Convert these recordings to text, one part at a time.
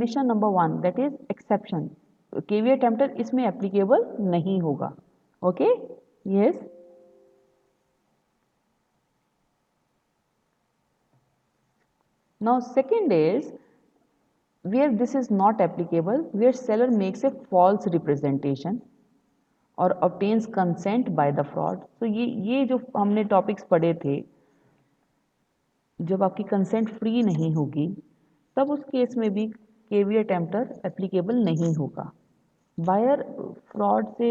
Condition number 1 that is exception, KVA tempter इसमें applicable नहीं होगा। Okay, yes. Now second is where this is not applicable, where seller makes a false representation और obtains consent by the fraud। तो ये जो हमने topics पढ़े थे, जब आपकी कंसेंट फ्री नहीं होगी तब उस केस में भी केवीए टेम्पटर एप्लीकेबल नहीं होगा। बायर फ्रॉड से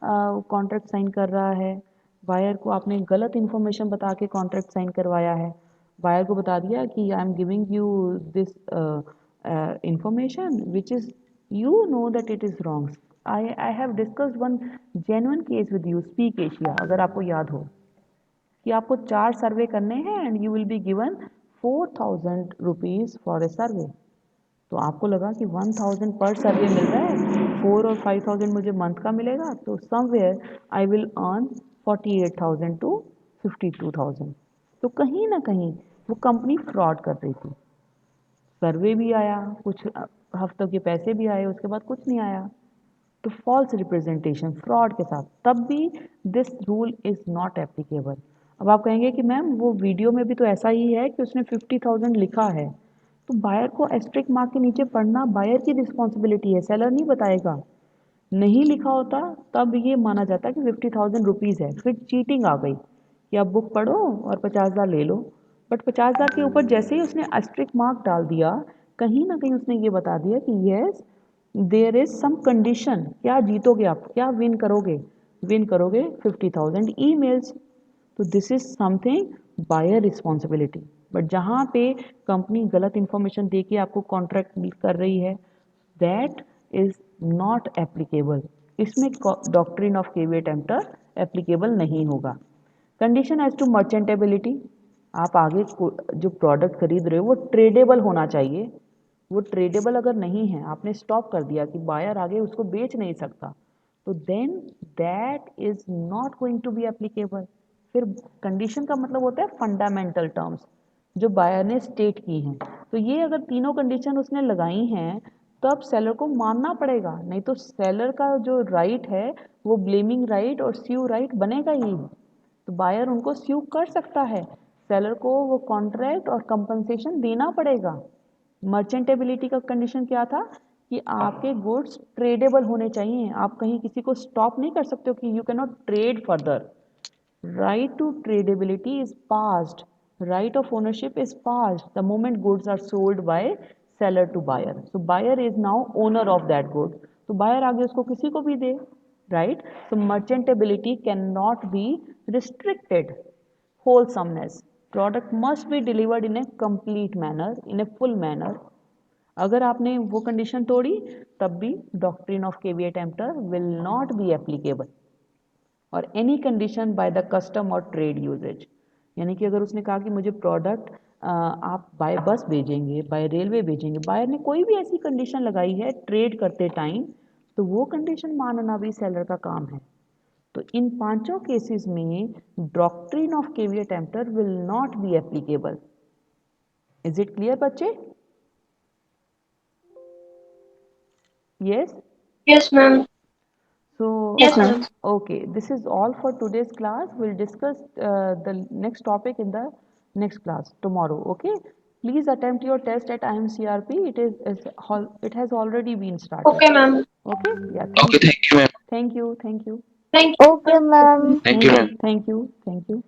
कॉन्ट्रैक्ट साइन कर रहा है, बायर को आपने गलत इन्फॉर्मेशन बता के कॉन्ट्रैक्ट साइन करवाया है, बायर को बता दिया कि I am giving you this information which is you know that it is wrong. I have discussed one genuine case with you, speak Asia, अगर आपको याद हो कि आपको 4 सर्वे करने हैं and you will be given 4000 rupees for a survey. तो आपको लगा कि 1000 पर सर्वे मिल रहा है, 4 और 5000 मुझे मंथ का मिलेगा, तो somewhere I will earn 48,000 to 52,000। तो कहीं ना कहीं वो कंपनी फ्रॉड कर रही थी। सर्वे भी आया, कुछ हफ्तों के पैसे भी आए, उसके बाद कुछ नहीं आया। तो फॉल्स रिप्रेजेंटेशन, फ्रॉड के साथ, तब भी this rule is not applicable. अब आप कहेंगे कि मैम वो वीडियो में भी तो ऐसा ही है कि उसने 50,000 लिखा है, तो बायर को एस्ट्रिक मार्क के नीचे पढ़ना बायर की रिस्पॉन्सिबिलिटी है, सेलर नहीं बताएगा। नहीं लिखा होता तब ये माना जाता है कि 50,000 रुपीज़ है, फिर चीटिंग आ गई कि आप बुक पढ़ो और 50,000 ले लो। बट 50,000 के ऊपर जैसे ही उसने एस्ट्रिक मार्क डाल दिया, कहीं ना कहीं उसने ये बता दिया कि yes there is some condition, क्या जीतोगे आप, क्या विन करोगे, विन करोगे 50,000 ईमेल्स। तो this is something buyer responsibility. But जहाँ पे कंपनी गलत इंफॉर्मेशन दे के आपको कॉन्ट्रैक्ट कर रही है, दैट इज नॉट एप्लीकेबल। इसमें doctrine of caveat tempter applicable नहीं होगा। कंडीशन एज टू मर्चेंटेबिलिटी, आप आगे जो प्रोडक्ट खरीद रहे हो वो ट्रेडेबल होना चाहिए। वो ट्रेडेबल अगर नहीं है, आपने स्टॉप कर दिया कि बायर आगे उसको बेच नहीं सकता, तो then that is not going to be applicable. फिर कंडीशन का मतलब होता है फंडामेंटल टर्म्स जो बायर ने स्टेट की हैं। तो ये अगर तीनों कंडीशन उसने लगाई हैं तब सेलर को मानना पड़ेगा, नहीं तो सेलर का जो राइट है वो ब्लेमिंग राइट और स्यू राइट बनेगा ही। तो बायर उनको स्यू कर सकता है, सेलर को वो कॉन्ट्रैक्ट और कंपनसेशन देना पड़ेगा। मर्चेंटेबिलिटी का कंडीशन क्या था कि आपके गुड्स ट्रेडेबल होने चाहिए, आप कहीं किसी को स्टॉप नहीं कर सकते हो कि you can not trade further. Right to tradability is passed, right of ownership is passed the moment goods are sold by seller to buyer, so buyer is now owner of that good, तो buyer आगे उसको किसी को भी दे, right? So merchantability cannot be restricted। wholesomeness, product must be delivered in a complete manner, in a full manner। अगर आपने वो condition तोड़ी तब भी doctrine of caveat emptor will not be applicable. Or any condition by the custom or trade usages, यानी कि अगर उसने कहा कि मुझे प्रोडक्ट आप बाय बस भेजेंगे, बाय रेलवे भेजेंगे, बायर ने कोई भी ऐसी कंडीशन लगाई है ट्रेड करते टाइम, तो वो कंडीशन मानना भी सेलर का काम है। तो इन पांचों केसेस में doctrine of caveat emptor will not be applicable. Is it clear बच्चे? Yes. Yes, ma'am. So, Yes, ma'am. okay, this is all for today's class. We'll discuss the next topic in the next class tomorrow. Okay, please attempt your test at IMCRP. It has already been started. Okay, ma'am. Okay, yeah, Okay, thank you, ma'am. thank you, thank you, Thank you, Okay, ma'am. ma'am. Thank you, ma'am. thank you, thank you.